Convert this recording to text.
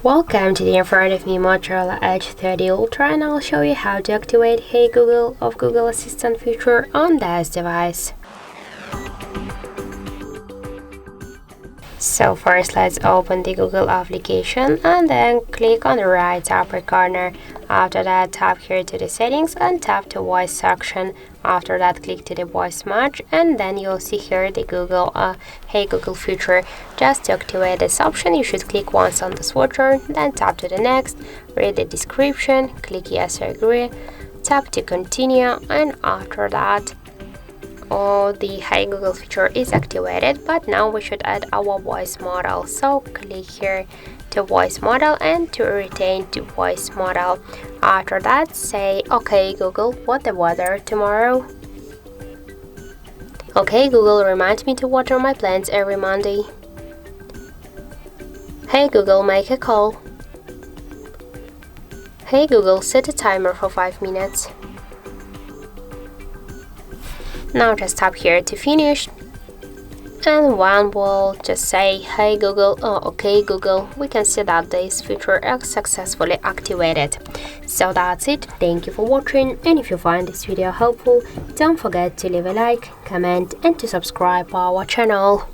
Welcome to the in front of me Motorola Edge 30 Ultra, and I'll show you how to activate Hey Google of Google Assistant feature on this device. So first let's open the Google application and then click on the right upper corner. After that, tap here to the settings and tap to voice section. After that, click to the voice match, and then you'll see here the Google Hey Google feature. Just to activate this option, you should click once on the switcher, then tap to the next, read the description, click yes or agree, tap to continue, and after that the Hey Google feature is activated. But now we should add our voice model, so click here to voice model and to retain to voice model. After that, say okay Google, what the weather tomorrow? Okay Google, remind me to water my plants every Monday. Hey Google, make a call. Hey Google, set a timer for 5 minutes. Now just tap here to finish, and one will just say hey Google, okay Google. We can see that this feature is successfully activated. So that's it. Thank you for watching, and if you find this video helpful, don't forget to leave a like, comment and to subscribe our channel.